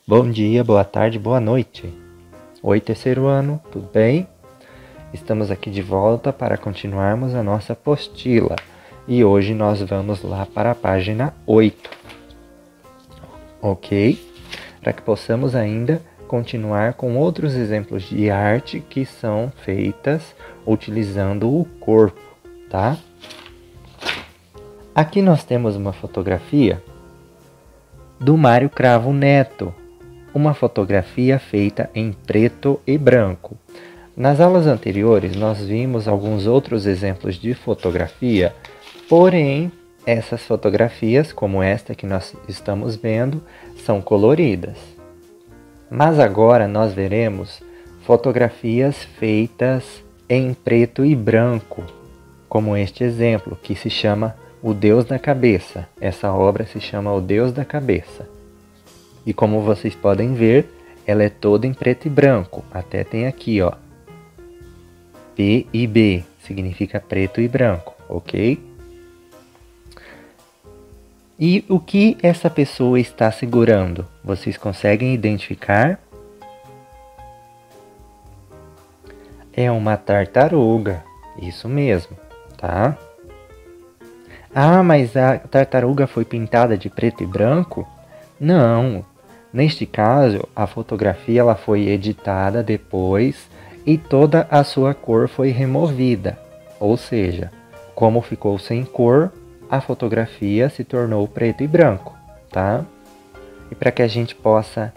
Bom dia, boa tarde, boa noite. Oi, terceiro ano, tudo bem? Estamos aqui de volta para continuarmos a nossa apostila. E hoje nós vamos lá para a página 8. Ok? Para que possamos ainda continuar com outros exemplos de arte que são feitas utilizando o corpo, tá? Aqui nós temos uma fotografia do Mário Cravo Neto, uma fotografia feita em preto e branco. Nas aulas anteriores nós vimos alguns outros exemplos de fotografia, porém essas fotografias, como esta que nós estamos vendo, são coloridas. Mas agora nós veremos fotografias feitas em preto e branco, como este exemplo, que se chama O Deus da Cabeça. Essa obra se chama O Deus da Cabeça. E como vocês podem ver, ela é toda em preto e branco. Até tem aqui, ó, P e B, significa preto e branco, ok? E o que essa pessoa está segurando? Vocês conseguem identificar? É uma tartaruga, isso mesmo, tá? Ah, mas a tartaruga foi pintada de preto e branco? Não, neste caso a fotografia ela foi editada depois e toda a sua cor foi removida, ou seja, como ficou sem cor, a fotografia se tornou preto e branco, tá? E para que a gente possa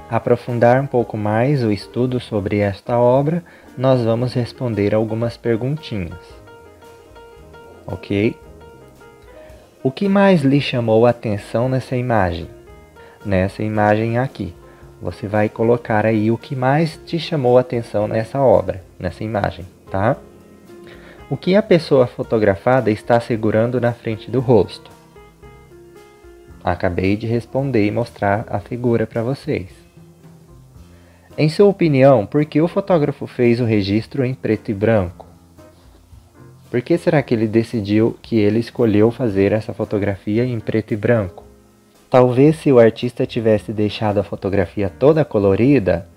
aprofundar um pouco mais o estudo sobre esta obra, nós vamos responder algumas perguntinhas, ok? O que mais lhe chamou a atenção nessa imagem? Nessa imagem aqui, você vai colocar aí o que mais te chamou a atenção nessa obra, nessa imagem, tá? O que a pessoa fotografada está segurando na frente do rosto? Acabei de responder e mostrar a figura para vocês. Em sua opinião, por que o fotógrafo fez o registro em preto e branco? Por que será que ele decidiu que ele escolheu fazer essa fotografia em preto e branco? Talvez se o artista tivesse deixado a fotografia toda colorida,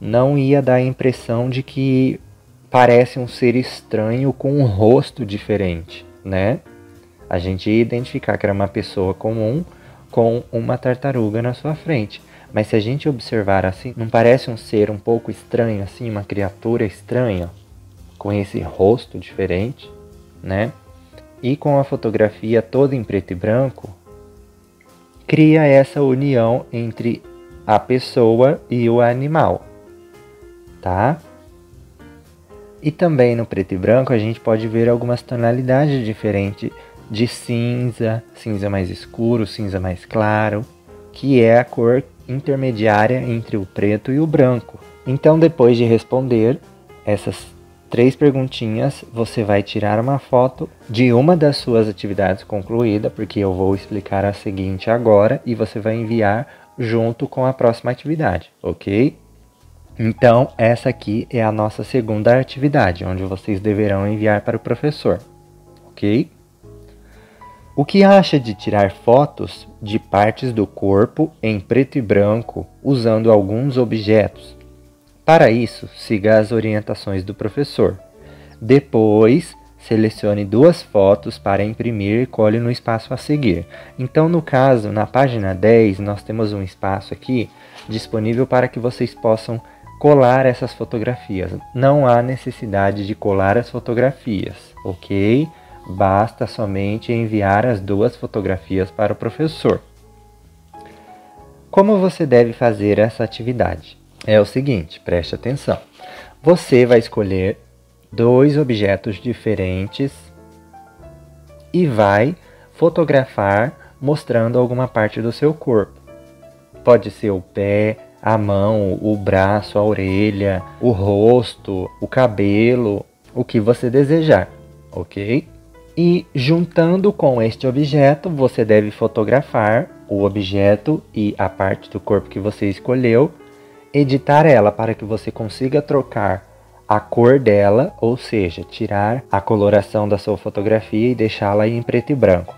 não ia dar a impressão de que parece um ser estranho com um rosto diferente, né? A gente ia identificar que era uma pessoa comum com uma tartaruga na sua frente. Mas se a gente observar assim, não parece um ser um pouco estranho assim, uma criatura estranha, com esse rosto diferente, né? E com a fotografia toda em preto e branco, cria essa união entre a pessoa e o animal, tá? E também no preto e branco a gente pode ver algumas tonalidades diferentes de cinza, cinza mais escuro, cinza mais claro, que é a cor intermediária entre o preto e o branco. Então, depois de responder essas 3 perguntinhas, você vai tirar uma foto de uma das suas atividades concluída, porque eu vou explicar a seguinte agora e você vai enviar junto com a próxima atividade, ok? Então, essa aqui é a nossa segunda atividade, onde vocês deverão enviar para o professor, ok? O que acha de tirar fotos de partes do corpo em preto e branco usando alguns objetos? Para isso, siga as orientações do professor. Depois, selecione 2 fotos para imprimir e cole no espaço a seguir. Então, no caso, na página 10, nós temos um espaço aqui disponível para que vocês possam colar essas fotografias. Não há necessidade de colar as fotografias, ok? Basta somente enviar as 2 fotografias para o professor. Como você deve fazer essa atividade? É o seguinte, preste atenção. Você vai escolher 2 objetos diferentes e vai fotografar mostrando alguma parte do seu corpo. Pode ser o pé, a mão, o braço, a orelha, o rosto, o cabelo, o que você desejar, ok? E juntando com este objeto, você deve fotografar o objeto e a parte do corpo que você escolheu, editar ela para que você consiga trocar a cor dela, ou seja, tirar a coloração da sua fotografia e deixá-la em preto e branco.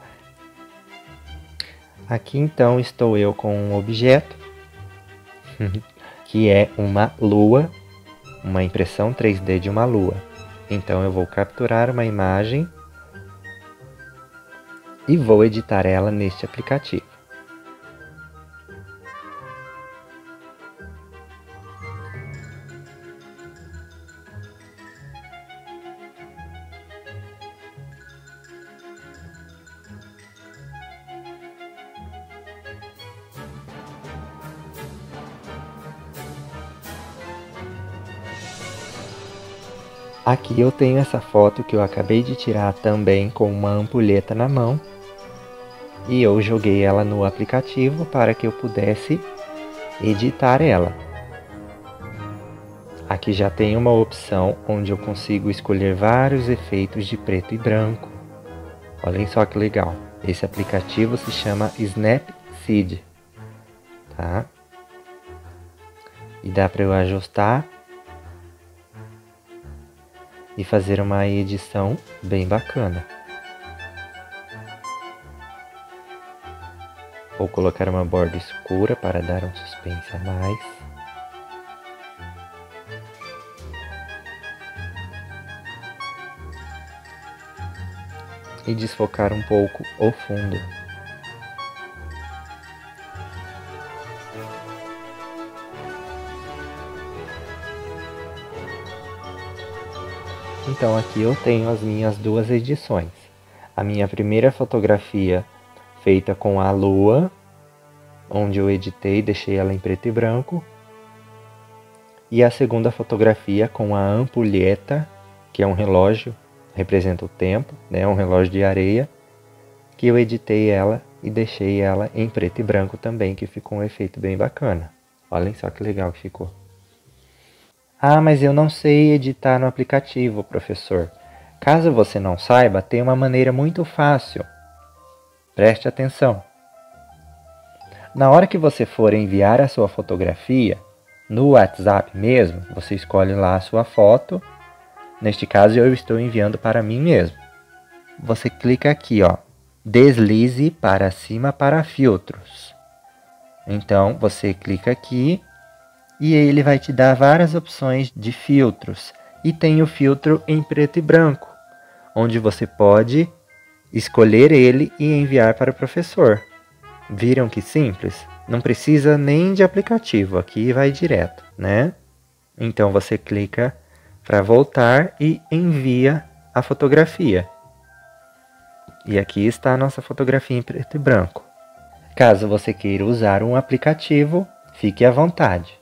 Aqui então estou eu com um objeto que é uma lua, uma impressão 3D de uma lua. Então eu vou capturar uma imagem e vou editar ela neste aplicativo. Aqui eu tenho essa foto que eu acabei de tirar também com uma ampulheta na mão. E eu joguei ela no aplicativo para que eu pudesse editar ela. Aqui já tem uma opção onde eu consigo escolher vários efeitos de preto e branco. Olhem só que legal. Esse aplicativo se chama Snapseed, tá? E dá para eu ajustar e fazer uma edição bem bacana. Vou colocar uma borda escura para dar um suspense a mais. E desfocar um pouco o fundo. Então aqui eu tenho as minhas duas edições. A minha primeira fotografia feita com a lua, onde eu editei e deixei ela em preto e branco. E a segunda fotografia com a ampulheta, que é um relógio, representa o tempo, né? Um relógio de areia, que eu editei ela e deixei ela em preto e branco também, que ficou um efeito bem bacana. Olhem só que legal que ficou. Ah, mas eu não sei editar no aplicativo, professor. Caso você não saiba, tem uma maneira muito fácil. Preste atenção. Na hora que você for enviar a sua fotografia, no WhatsApp mesmo, você escolhe lá a sua foto. Neste caso, eu estou enviando para mim mesmo. Você clica aqui, ó, deslize para cima para filtros. Então, você clica aqui e ele vai te dar várias opções de filtros. E tem o filtro em preto e branco, onde você pode escolher ele e enviar para o professor. Viram que simples? Não precisa nem de aplicativo, aqui vai direto, né? Então você clica para voltar e envia a fotografia. E aqui está a nossa fotografia em preto e branco. Caso você queira usar um aplicativo, fique à vontade.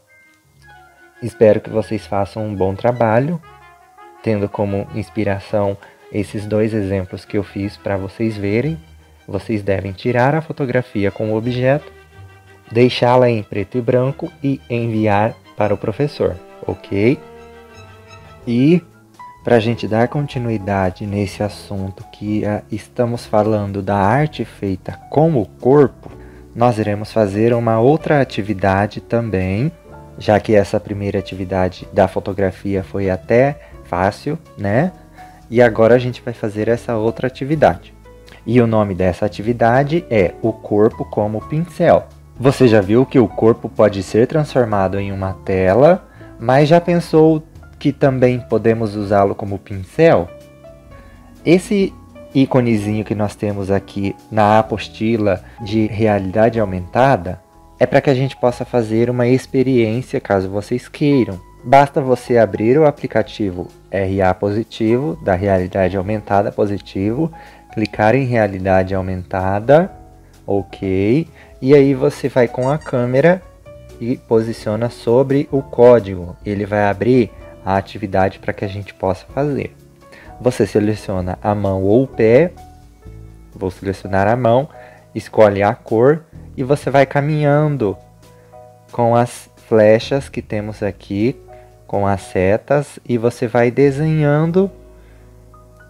Espero que vocês façam um bom trabalho, tendo como inspiração esses dois exemplos que eu fiz para vocês verem. Vocês devem tirar a fotografia com o objeto, deixá-la em preto e branco e enviar para o professor, ok? E para a gente dar continuidade nesse assunto que estamos falando da arte feita com o corpo, nós iremos fazer uma outra atividade também, já que essa primeira atividade da fotografia foi até fácil, né? E agora a gente vai fazer essa outra atividade. E o nome dessa atividade é o corpo como pincel. Você já viu que o corpo pode ser transformado em uma tela, mas já pensou que também podemos usá-lo como pincel? Esse íconezinho que nós temos aqui na apostila de realidade aumentada é para que a gente possa fazer uma experiência caso vocês queiram. Basta você abrir o aplicativo RA Positivo, da realidade aumentada positivo, clicar em realidade aumentada, ok, e aí você vai com a câmera e posiciona sobre o código. Ele vai abrir a atividade para que a gente possa fazer. Você seleciona a mão ou o pé, vou selecionar a mão, escolhe a cor e você vai caminhando com as flechas que temos aqui, com as setas, e você vai desenhando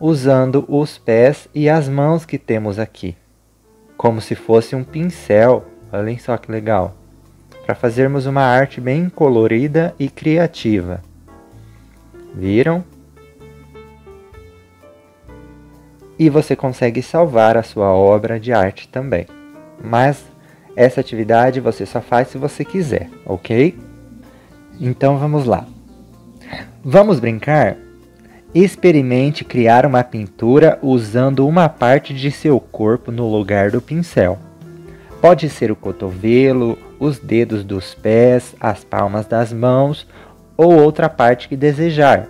usando os pés e as mãos que temos aqui, como se fosse um pincel. Olhem só que legal, para fazermos uma arte bem colorida e criativa. Viram? E você consegue salvar a sua obra de arte também. Mas Essa atividade você só faz se você quiser, ok? Então vamos lá. Vamos brincar? Experimente criar uma pintura usando uma parte de seu corpo no lugar do pincel. Pode ser o cotovelo, os dedos dos pés, as palmas das mãos ou outra parte que desejar.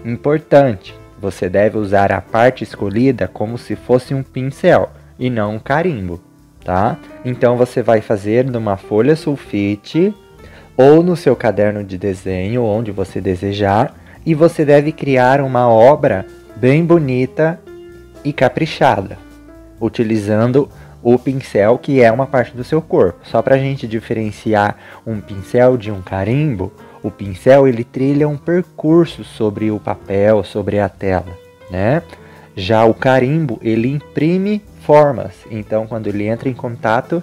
Importante, você deve usar a parte escolhida como se fosse um pincel e não um carimbo, tá? Então você vai fazer numa folha sulfite ou no seu caderno de desenho, onde você desejar, e você deve criar uma obra bem bonita e caprichada, utilizando o pincel, que é uma parte do seu corpo. Só para a gente diferenciar um pincel de um carimbo, o pincel ele trilha um percurso sobre o papel, sobre a tela, né? Já o carimbo ele imprime formas, então quando ele entra em contato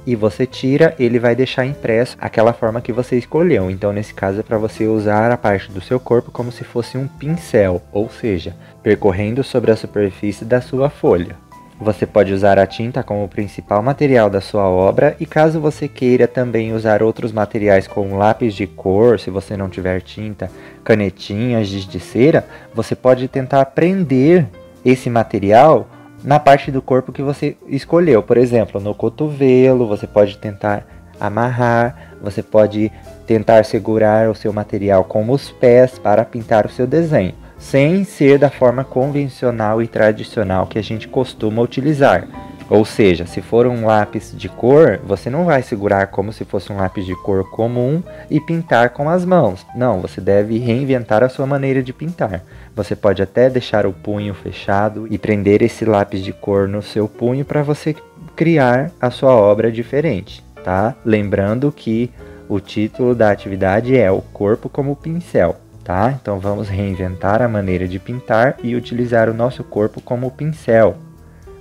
e você tira, ele vai deixar impresso aquela forma que você escolheu. Então nesse caso é para você usar a parte do seu corpo como se fosse um pincel, ou seja, percorrendo sobre a superfície da sua folha. Você pode usar a tinta como principal material da sua obra e caso você queira também usar outros materiais como lápis de cor, se você não tiver tinta, canetinhas, giz de cera, você pode tentar prender esse material na parte do corpo que você escolheu. Por exemplo, no cotovelo, você pode tentar amarrar, você pode tentar segurar o seu material com os pés para pintar o seu desenho, sem ser da forma convencional e tradicional que a gente costuma utilizar. Ou seja, se for um lápis de cor, você não vai segurar como se fosse um lápis de cor comum e pintar com as mãos. Não, você deve reinventar a sua maneira de pintar. Você pode até deixar o punho fechado e prender esse lápis de cor no seu punho para você criar a sua obra diferente, tá? Lembrando que o título da atividade é O Corpo como Pincel. Tá? Então vamos reinventar a maneira de pintar e utilizar o nosso corpo como pincel,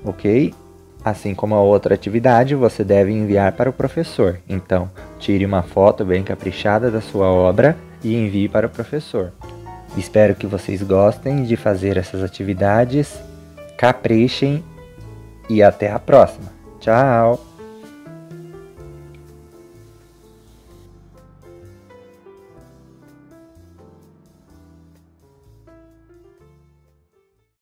ok? Assim como a outra atividade, você deve enviar para o professor. Então, tire uma foto bem caprichada da sua obra e envie para o professor. Espero que vocês gostem de fazer essas atividades, caprichem e até a próxima. Tchau!